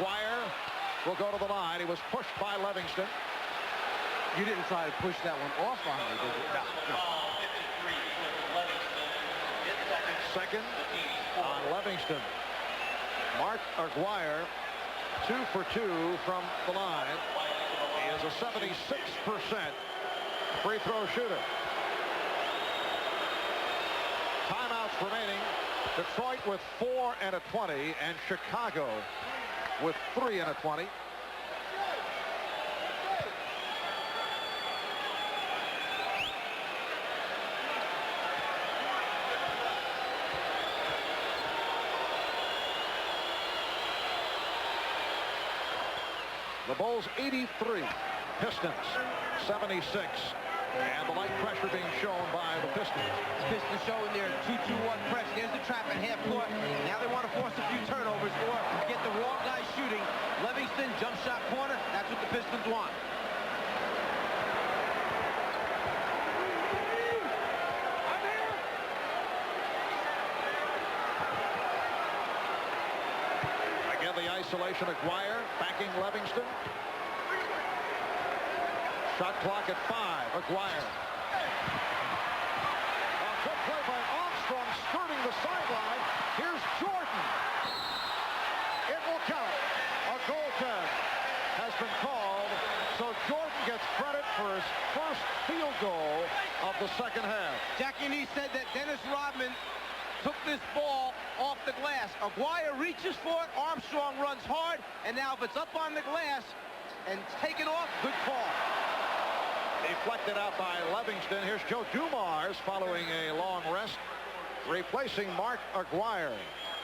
Aguirre will go to the line. He was pushed by Livingston. You didn't try to push that one off on me, did you? No. Second on Livingston. Mark Aguirre, 2 for 2 from the line. He is a 76% free throw shooter. Timeouts remaining. Detroit with 4 and a 20, and Chicago with 3 and a 20. The Bulls 83, Pistons 76, and the light pressure being shown by the Pistons. Pistons showing their 2-2-1 press. There's the trap at half court. Now they want to force a few turnovers or get the wrong guy shooting. Livingston, jump shot corner. That's what the Pistons want. Again, the isolation. Aguirre backing Livingston. Shot clock at 5. Aguirre. A good play by Armstrong, skirting the sideline. Here's Jordan. It will count. A goaltend has been called, so Jordan gets credit for his first field goal of the second half. Jackie Nee said that Dennis Rodman took this ball off the glass. Aguirre reaches for it. Armstrong runs hard, and now if it's up on the glass and taken off, good call. Deflected out by Livingston. Here's Joe Dumars following a long rest, replacing Mark Aguirre.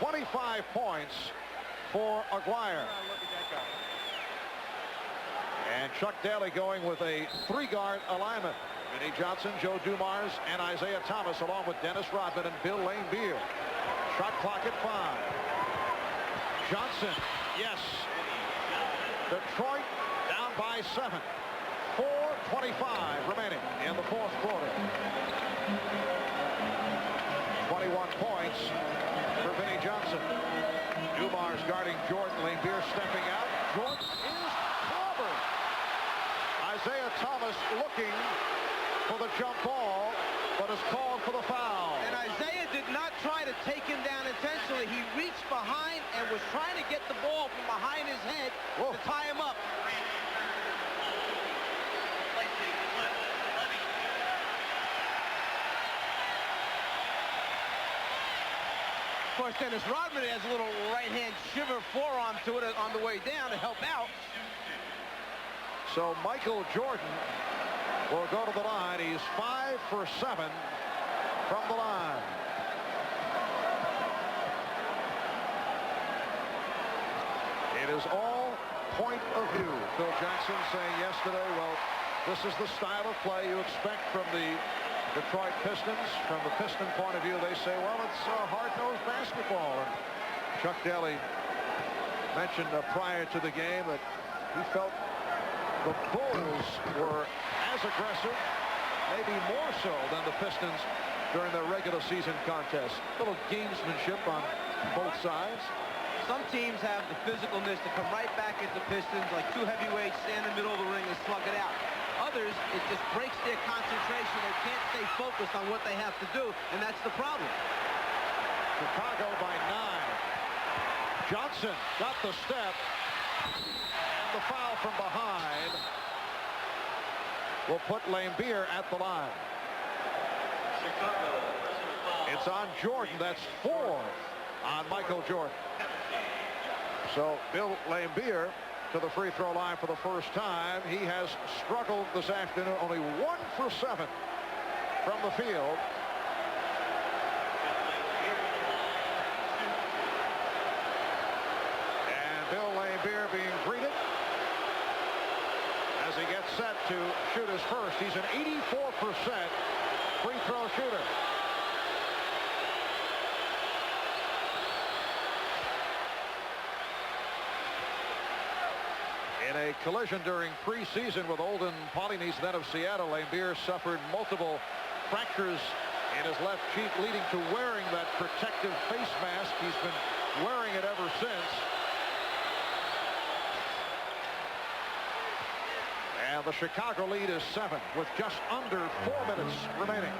25 points for Aguirre. And Chuck Daly going with a 3-guard alignment. Vinnie Johnson, Joe Dumars, and Isaiah Thomas, along with Dennis Rodman and Bill Laimbeer. Shot clock at 5. Johnson, yes. Detroit down by 7. 4:25 remaining in the fourth quarter. 21 points for Vinnie Johnson. Dumars guarding Jordan. Laimbeer stepping out. Jordan is clobbered. Isaiah Thomas looking for the jump ball, but is called for the foul. And Isaiah did not try to take him down intentionally. He reached behind and was trying to get the ball from behind his head to tie him up. Of course, Dennis Rodman has a little right-hand shiver forearm to it on the way down to help out. So Michael Jordan will go to the line. He's 5 for 7 from the line. It is all point of view. Phil Jackson saying yesterday, well, this is the style of play you expect from the Detroit Pistons. From the Piston point of view, they say, well, it's hard-nosed basketball. And Chuck Daly mentioned prior to the game that he felt the Bulls were as aggressive, maybe more so than the Pistons during their regular season contest. A little gamesmanship on both sides. Some teams have the physicalness to come right back at the Pistons, like two heavyweights, stand in the middle of the ring and slug it out. Others, it just breaks their concentration. They can't stay focused on what they have to do, and that's the problem. Chicago by 9. Johnson got the step, and the foul from behind will put Laimbeer at the line. It's on Jordan. That's 4 on Michael Jordan. So Bill Laimbeer to the free throw line for the first time. He has struggled this afternoon. Only 1 for 7 from the field. And Bill Laimbeer being greeted as he gets set to shoot his first. He's an 84% free throw shooter. In a collision during preseason with Olden Polynice, then of Seattle, Laimbeer suffered multiple fractures in his left cheek, leading to wearing that protective face mask. He's been wearing it ever since. And the Chicago lead is 7 with just under 4 minutes remaining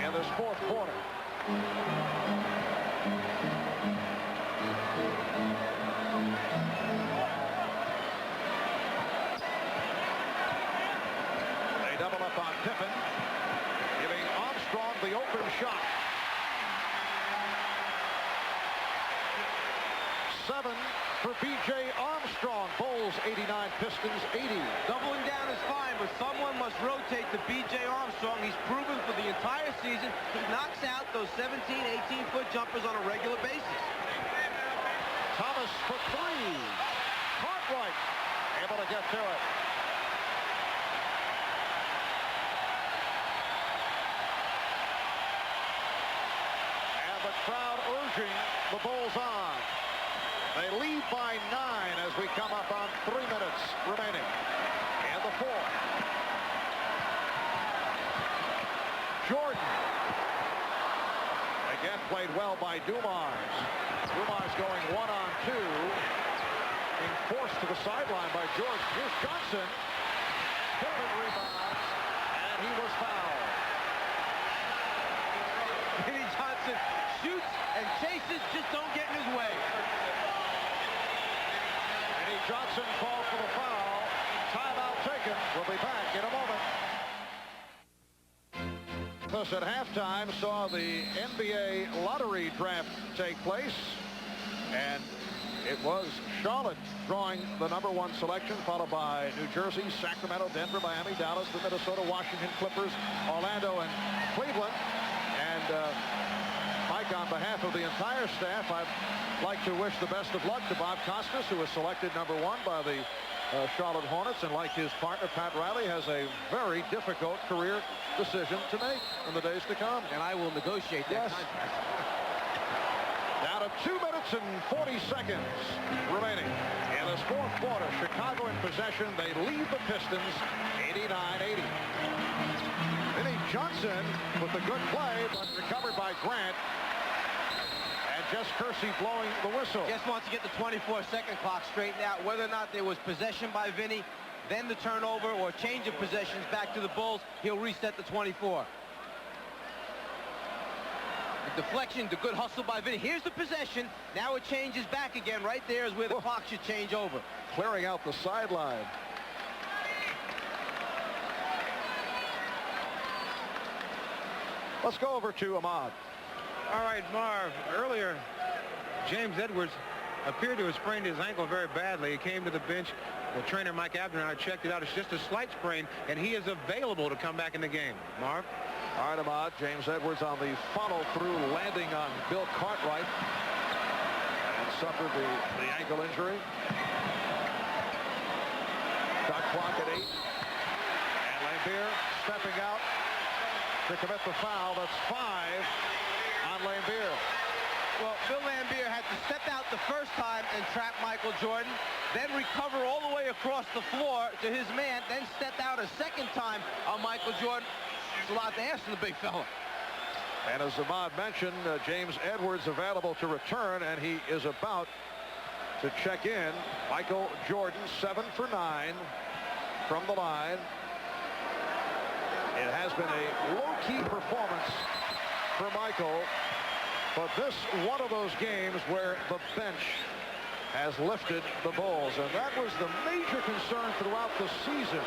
in this fourth quarter. They double up on Pippen, giving Armstrong the open shot. 7 for B.J. Armstrong. Bulls 89, Pistons 80. Doubling down is fine, but someone must rotate to B.J. Armstrong. He's proven for the entire season he knocks out those 17, 18-foot jumpers on a regular basis. Thomas for 3. Cartwright able to get to it. And the crowd urging the Bulls on. They lead by 9 as we come up on 3 minutes remaining in the fourth. Jordan. Again played well by Dumars. Dumars going 1-on-2. Being forced to the sideline by George. Here's Johnson. Pippen rebounds. And he was fouled. Vinny Johnson shoots and chases, just don't get in his way. Johnson called for the foul. Timeout taken. We'll be back in a moment. Thus at halftime saw the NBA lottery draft take place. And it was Charlotte drawing the #1 selection, followed by New Jersey, Sacramento, Denver, Miami, Dallas, the Minnesota, Washington Clippers, Orlando, and Cleveland. And Mike, on behalf of the entire staff, I'd like to wish the best of luck to Bob Costas, who was selected #1 by the Charlotte Hornets, and like his partner Pat Riley, has a very difficult career decision to make in the days to come. And I will negotiate that contract. Down to 2 minutes and 40 seconds remaining in this fourth quarter. Chicago in possession. They lead the Pistons 89-80. Vinny Johnson with a good play, but recovered by Grant. Jess Kersey blowing the whistle. Just wants to get the 24-second clock straightened out, whether or not there was possession by Vinny, then the turnover, or change of possessions back to the Bulls. He'll reset the 24. The deflection, the good hustle by Vinny. Here's the possession. Now it changes back again. Right there is where the clock should change over. Clearing out the sideline. Let's go over to Ahmad. All right, Marv, earlier, James Edwards appeared to have sprained his ankle very badly. He came to the bench. The trainer, Mike Abner, and I checked it out. It's just a slight sprain, and he is available to come back in the game. Marv? All right, Ahmad. James Edwards on the follow-through, landing on Bill Cartwright, and suffered the ankle injury. Shot clock at 8. And Lambier stepping out to commit the foul. That's 5 on Lambier. Well, Bill Lambier had to step out the first time and trap Michael Jordan, then recover all the way across the floor to his man, then step out a second time on Michael Jordan. It's a lot to ask for the big fella. And as Ahmad mentioned, James Edwards available to return, and he is about to check in. Michael Jordan, 7 for 9 from the line. It has been a low-key performance for Michael, but this one of those games where the bench has lifted the Bulls, and that was the major concern throughout the season.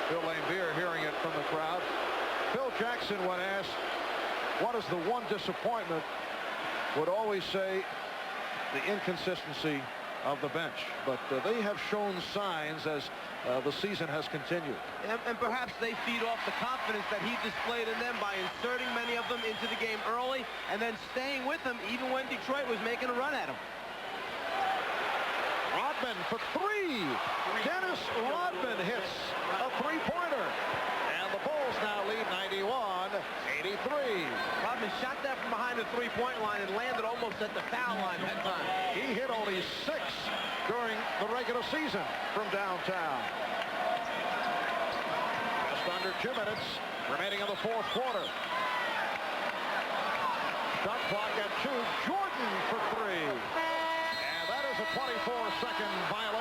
Bill Lambier hearing it from the crowd. Phil Jackson, when asked what is the one disappointment, would always say the inconsistency of the bench, but they have shown signs as the season has continued. And perhaps they feed off the confidence that he displayed in them by inserting many of them into the game early and then staying with them even when Detroit was making a run at him. Rodman for 3. Dennis Rodman hits a three-pointer. And the Bulls now lead 91-83. Rodman shot that from behind the three-point line and landed almost at the foul line that time. He hit only 6 during the regular season from downtown. Just under 2 minutes remaining in the fourth quarter. Shot clock at 2. Jordan for 3. And that is a 24-second violation.